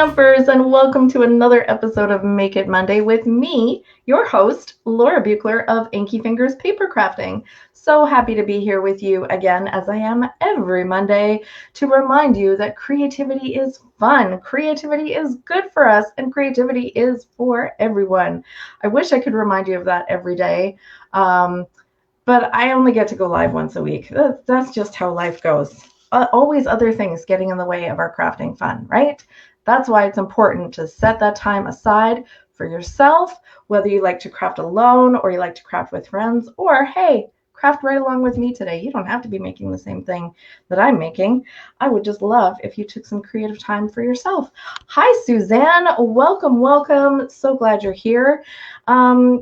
Stampers, and welcome to another episode of Make It Monday with me, your host, Laura Buechler of Inky Fingers Papercrafting. So happy to be here with you again, as I am every Monday, to remind you that creativity is fun, creativity is good for us, and creativity is for everyone. I wish I could remind you of that every day, but I only get to go live once a week. That's just how life goes. Always other things getting in the way of our crafting fun, right? That's why it's important to set that time aside for yourself, whether you like to craft alone or you like to craft with friends, or hey, craft right along with me today. You don't have to be making the same thing that I'm making. I would just love if you took some creative time for yourself. Hi, Suzanne. Welcome, welcome. So glad you're here.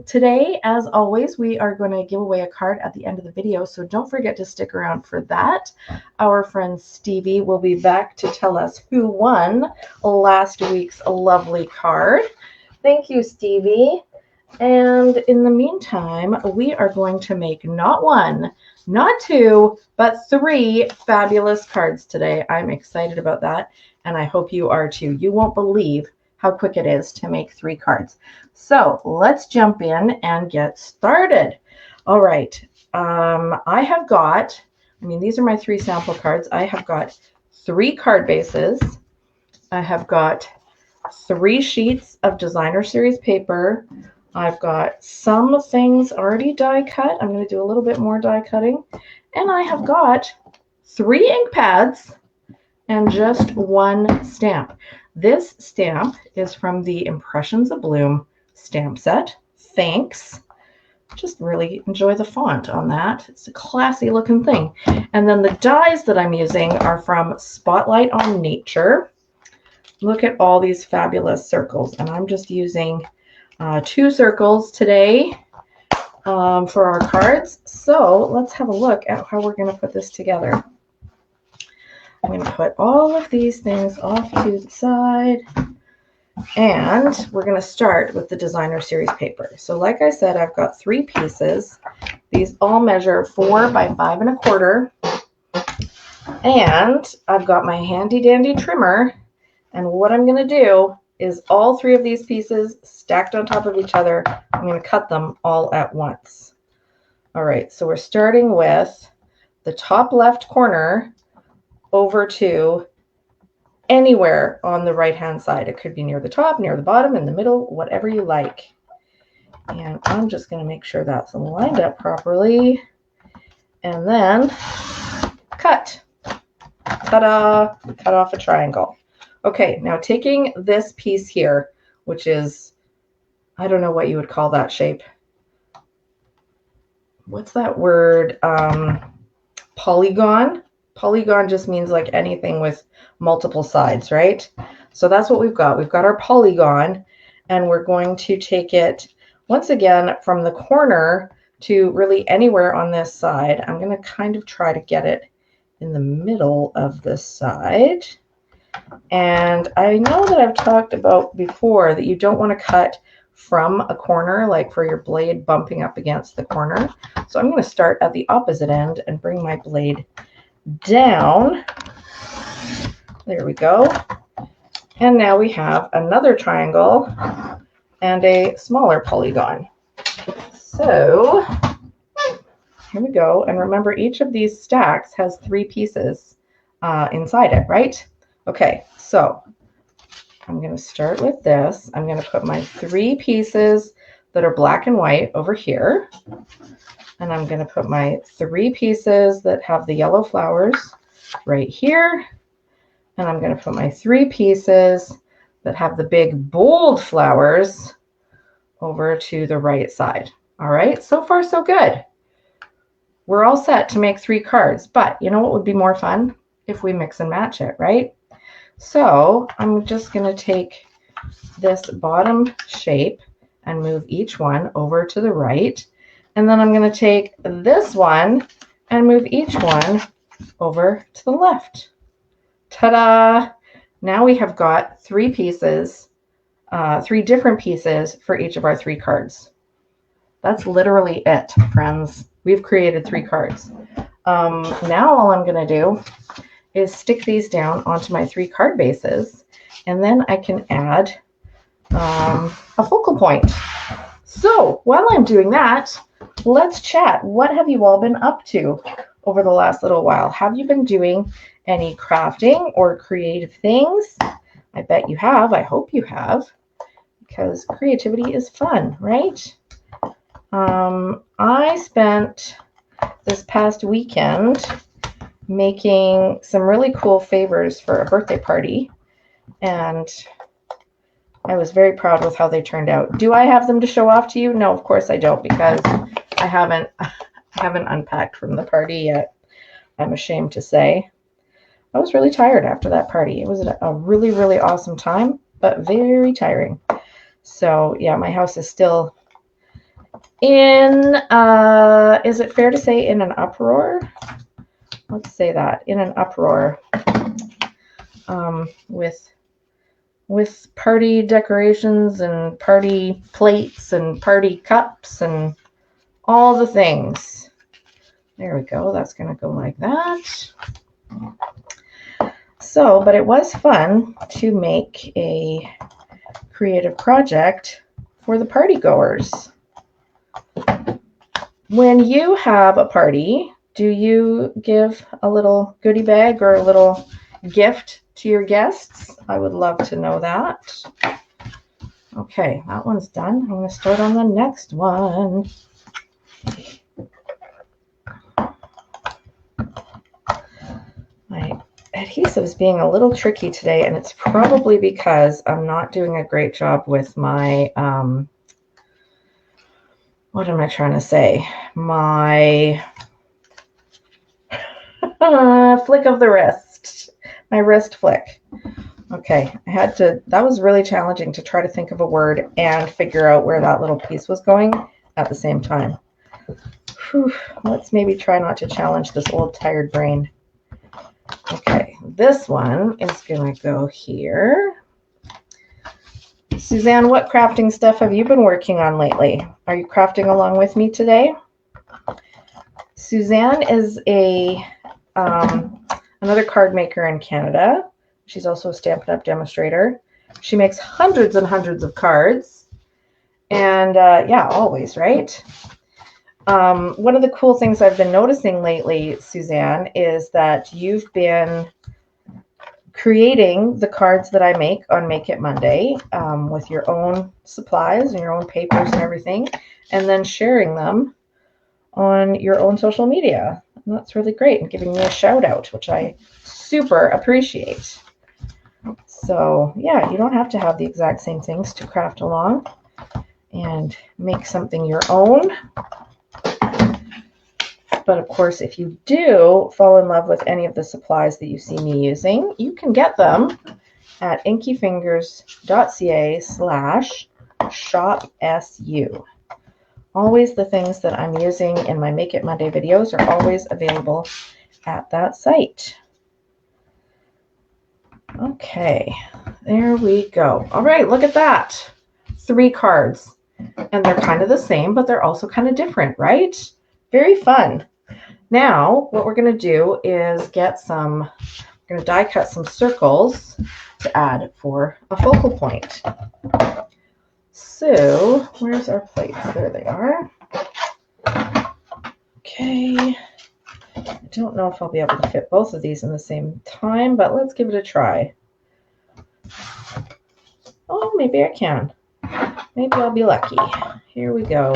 Today, as always, we are going to give away a card at the end of the video, so don't forget to stick around for that. Our friend Stevie will be back to tell us who won last week's lovely card. Thank you, Stevie. And in the meantime, we are going to make not one, not two, but 3 fabulous cards today. I'm excited about that, and I hope you are too. You won't believe how quick it is to make 3 cards. So let's jump in and get started. All right. These are my 3 sample cards. I have got 3 card bases. I have got 3 sheets of designer series paper. I've got some things already die cut. I'm going to do a little bit more die cutting. And I have got 3 ink pads and just 1 stamp. This stamp is from the Impressions of Bloom stamp set. Thanks. Just really enjoy the font on that. It's a classy looking thing. And then the dies that I'm using are from Spotlight on Nature. Look at all these fabulous circles. And I'm just using 2 circles today for our cards. So let's have a look at how we're going to put this together. I'm going to put all of these things off to the side. And we're going to start with the designer series paper. So like I said, I've got 3 pieces. These all measure 4 by 5 1/4. And I've got my handy dandy trimmer. And what I'm going to do is all 3 of these pieces stacked on top of each other. I'm going to cut them all at once. All right, so we're starting with the top left corner over to anywhere on the right hand side. It could be near the top, near the bottom, in the middle, whatever you like. And I'm just going to make sure that's lined up properly. And then cut. Ta-da! Cut off a triangle. Okay, now taking this piece here, which is, I don't know what you would call that shape. What's that word? Polygon. Polygon just means like anything with multiple sides, right? So that's what we've got. We've got our polygon, and we're going to take it once again from the corner to really anywhere on this side. I'm going to kind of try to get it in the middle of this side. And I know that I've talked about before that you don't want to cut from a corner, like for your blade bumping up against the corner. So I'm going to start at the opposite end and bring my blade down. There we go. And now we have another triangle and a smaller polygon. So here we go. And remember, each of these stacks has 3 pieces inside it, right? Okay, so I'm going to start with this. I'm going to put my 3 pieces that are black and white over here. And I'm going to put my 3 pieces that have the yellow flowers right here. And I'm going to put my 3 pieces that have the big bold flowers over to the right side. All right, so far so good. We're all set to make 3 cards, but you know what would be more fun? If we mix and match it, right? So I'm just going to take this bottom shape and move each one over to the right. And then I'm going to take this one and move each one over to the left. Ta-da! Now we have got 3 pieces, 3 different pieces for each of our 3 cards. That's literally it, friends. We've created 3 cards. Now all I'm going to do is stick these down onto my 3 card bases And then I can add a focal point. So while I'm doing that, let's chat. What have you all been up to over the last little while? Have you been doing any crafting or creative things? I bet you have. I hope you have, because creativity is fun, right? I spent this past weekend making some really cool favors for a birthday party, and I was very proud with how they turned out. Do I have them to show off to you? No, of course I don't, because I haven't unpacked from the party yet. I'm ashamed to say. I was really tired after that party. It was a really, really awesome time, but very tiring. So yeah, my house is still in, is it fair to say in an uproar? Let's say that, in an uproar, with party decorations and party plates and party cups and all the things. There we go. That's going to go like that. So, but it was fun to make a creative project for the party goers. When you have a party, do you give a little goodie bag or a little gift to your guests? I would love to know that. Okay, that one's done. I'm going to start on the next one. My adhesive is being a little tricky today, and it's probably because I'm not doing a great job with my, what am I trying to say? My flick of the wrist. My wrist flick. Okay, that was really challenging to try to think of a word and figure out where that little piece was going at the same time. Whew, let's maybe try not to challenge this old tired brain. Okay, this one is going to go here. Suzanne, what crafting stuff have you been working on lately? Are you crafting along with me today? Suzanne is another card maker in Canada. She's also a Stampin' Up demonstrator. She makes hundreds and hundreds of cards. And yeah, always, right? One of the cool things I've been noticing lately, Suzanne, is that you've been creating the cards that I make on Make It Monday with your own supplies and your own papers and everything, and then sharing them on your own social media. And that's really great, and giving me a shout out, which I super appreciate. So yeah, you don't have to have the exact same things to craft along and make something your own. But of course, if you do fall in love with any of the supplies that you see me using, you can get them at inkyfingers.ca/shopsu. Always the things that I'm using in my Make It Monday videos are always available at that site. Okay, there we go. All right, look at that. 3 cards. And they're kind of the same, but they're also kind of different, right? Very fun. Now, what we're going to do is we're going to die cut some circles to add for a focal point. So, where's our plates? There they are. Okay. I don't know if I'll be able to fit both of these in the same time, but let's give it a try. Oh, maybe I can. Maybe I'll be lucky. Here we go.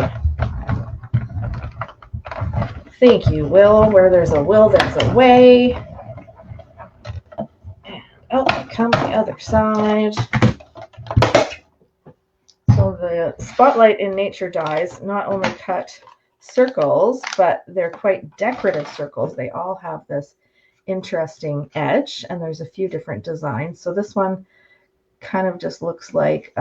Thank you, Will. Where there's a will, there's a way. And out come the other side. So the Spotlight in Nature dies not only cut circles, but they're quite decorative circles. They all have this interesting edge, and there's a few different designs. So this one kind of just looks like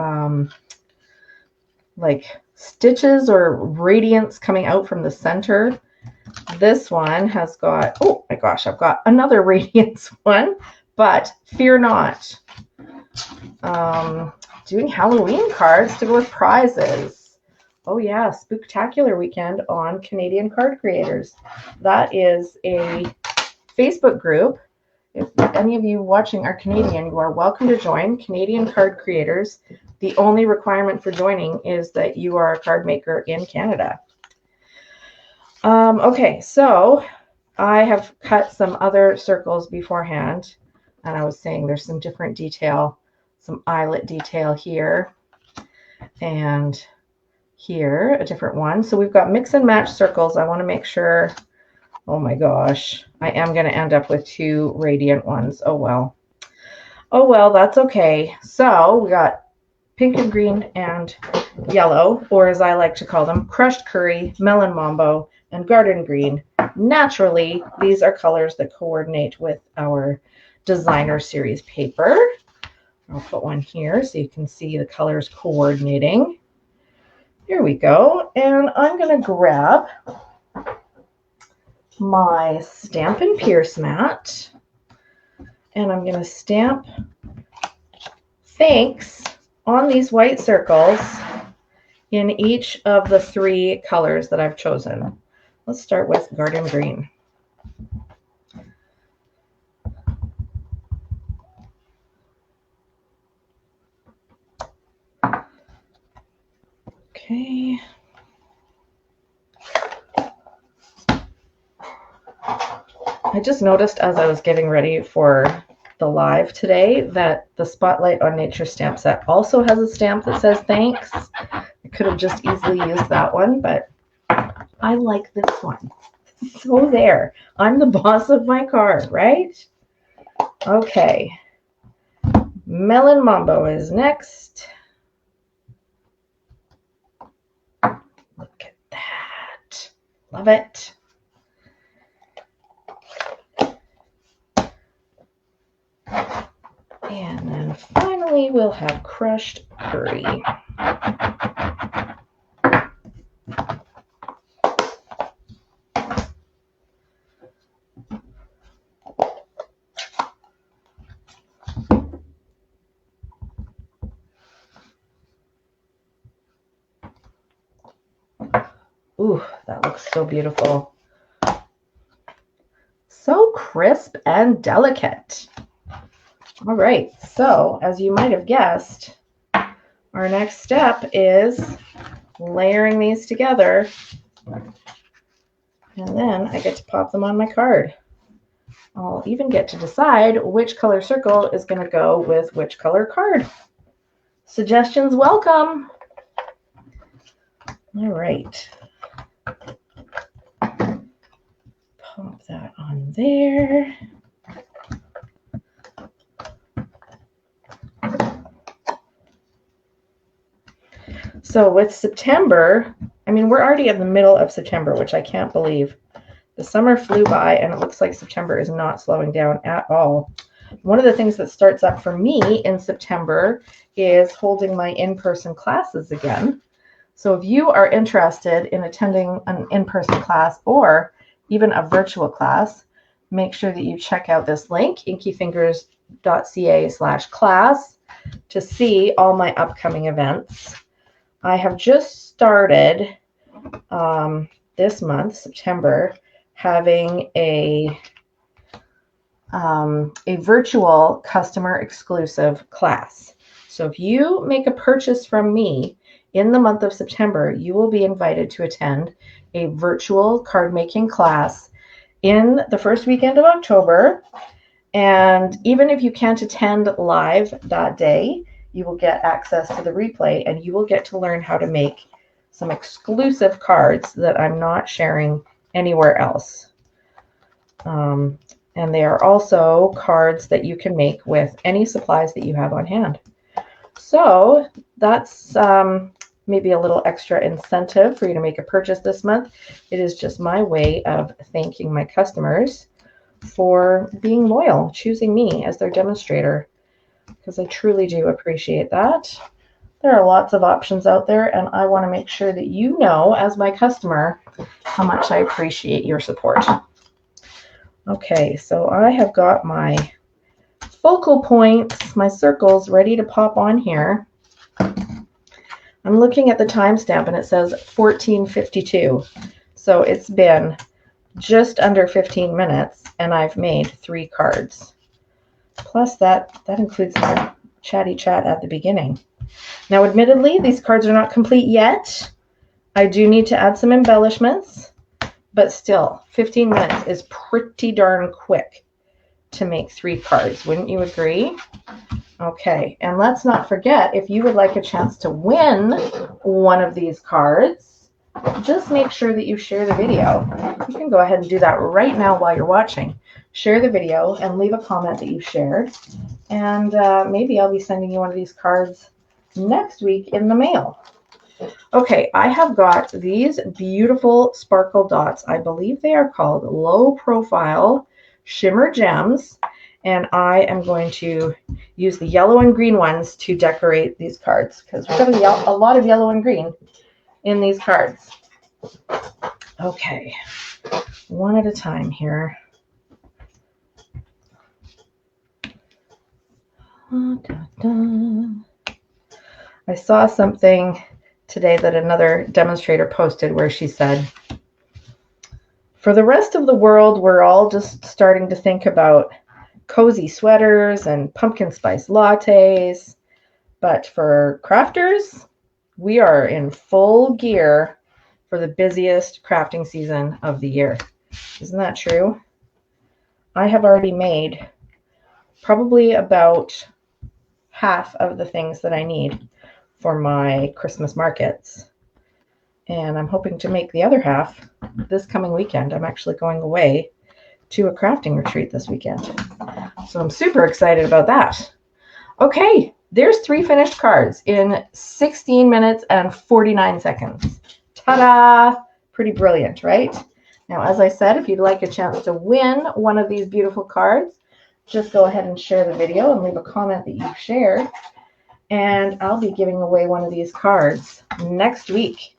stitches or radiance coming out from the center. This one has got, oh my gosh, I've got another radiance one, but fear not. Doing Halloween cards to go with prizes. Oh yeah, Spooktacular weekend on Canadian Card Creators. That is a Facebook group. if any of you watching are Canadian, you are welcome to join Canadian Card Creators. The only requirement for joining is that you are a card maker in Canada. Okay, so I have cut some other circles beforehand, and I was saying there's some different detail, some eyelet detail here, and here, a different one. So we've got mix and match circles. I want to make sure, oh my gosh, I am going to end up with 2 radiant ones. Oh well. Oh well, that's okay. So we got pink and green and yellow, or as I like to call them, crushed curry, melon mambo, and garden green. Naturally, these are colors that coordinate with our designer series paper. I'll put one here so you can see the colors coordinating. Here we go. And I'm going to grab my Stampin' Pierce mat, and I'm going to stamp thanks on these white circles in each of the 3 colors that I've chosen. Let's start with garden green. Okay. I just noticed as I was getting ready for the live today that the Spotlight on Nature stamp set also has a stamp that says thanks. I could have just easily used that one, but I like this one. So there, I'm the boss of my card, right? Okay. Melon Mambo is next. Look at that. Love it. And then finally, we'll have crushed curry. Ooh, that looks so beautiful. So crisp and delicate. All right, so as you might have guessed, our next step is layering these together, and then I get to pop them on my card. I'll even get to decide which color circle is going to go with which color card. Suggestions welcome. All right. Pop that on there. So with September, I mean, we're already in the middle of September, which I can't believe. The summer flew by, and it looks like September is not slowing down at all. One of the things that starts up for me in September is holding my in-person classes again. So if you are interested in attending an in-person class or even a virtual class, make sure that you check out this link, inkyfingers.ca/class, to see all my upcoming events. I have just started this month, September, having a virtual customer exclusive class. So if you make a purchase from me in the month of September, you will be invited to attend a virtual card making class in the first weekend of October. And even if you can't attend live that day, you will get access to the replay, and you will get to learn how to make some exclusive cards that I'm not sharing anywhere else. And they are also cards that you can make with any supplies that you have on hand. So that's maybe a little extra incentive for you to make a purchase this month. It is just my way of thanking my customers for being loyal, choosing me as their demonstrator, because I truly do appreciate that. There are lots of options out there, and I want to make sure that you know, as my customer, how much I appreciate your support. Okay, so I have got my focal points, my circles, ready to pop on here. I'm looking at the timestamp, and it says 14:52. So it's been just under 15 minutes, and I've made 3 cards. Plus that includes our chatty chat at the beginning. Now, admittedly, these cards are not complete yet. I do need to add some embellishments, but still, 15 minutes is pretty darn quick to make 3 cards. Wouldn't you agree? Okay, and let's not forget, if you would like a chance to win one of these cards, just make sure that you share the video. You can go ahead and do that right now while you're watching. Share the video and leave a comment that you shared, and maybe I'll be sending you one of these cards next week in the mail. Okay, I have got these beautiful sparkle dots. I believe they are called low profile shimmer gems, and I am going to use the yellow and green ones to decorate these cards because we've got a lot of yellow and green in these cards. Okay, one at a time here. I saw something today that another demonstrator posted where she said, for the rest of the world, we're all just starting to think about cozy sweaters and pumpkin spice lattes. But for crafters, we are in full gear for the busiest crafting season of the year. Isn't that true? I have already made probably about half of the things that I need for my Christmas markets. And I'm hoping to make the other half this coming weekend. I'm actually going away to a crafting retreat this weekend. So I'm super excited about that. Okay, there's 3 finished cards in 16 minutes and 49 seconds. Ta-da! Pretty brilliant, right? Now, as I said, if you'd like a chance to win one of these beautiful cards, just go ahead and share the video and leave a comment that you've shared. And I'll be giving away one of these cards next week,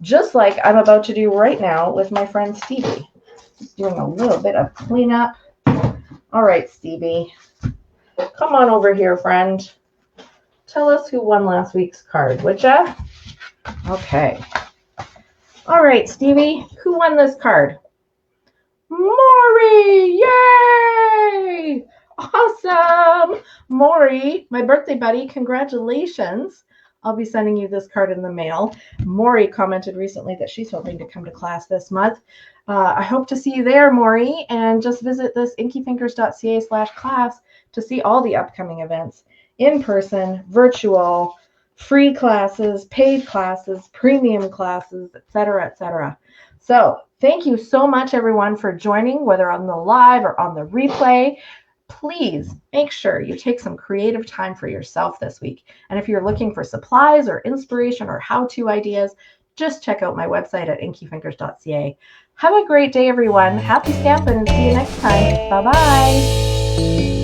just like I'm about to do right now with my friend Stevie. Just doing a little bit of cleanup. All right, Stevie, come on over here, friend. Tell us who won last week's card, would ya? Okay. All right, Stevie, who won this card? Maury! Yay! Awesome! Maury, my birthday buddy, congratulations. I'll be sending you this card in the mail. Maury commented recently that she's hoping to come to class this month. I hope to see you there, Maury, and just visit this inkyfingers.ca/class to see all the upcoming events, in person, virtual, free classes, paid classes, premium classes, etc., etc. So thank you so much, everyone, for joining, whether on the live or on the replay. Please make sure you take some creative time for yourself this week. And if you're looking for supplies or inspiration or how-to ideas, just check out my website at inkyfingers.ca. Have a great day, everyone. Happy stamping, and see you next time. Bye-bye.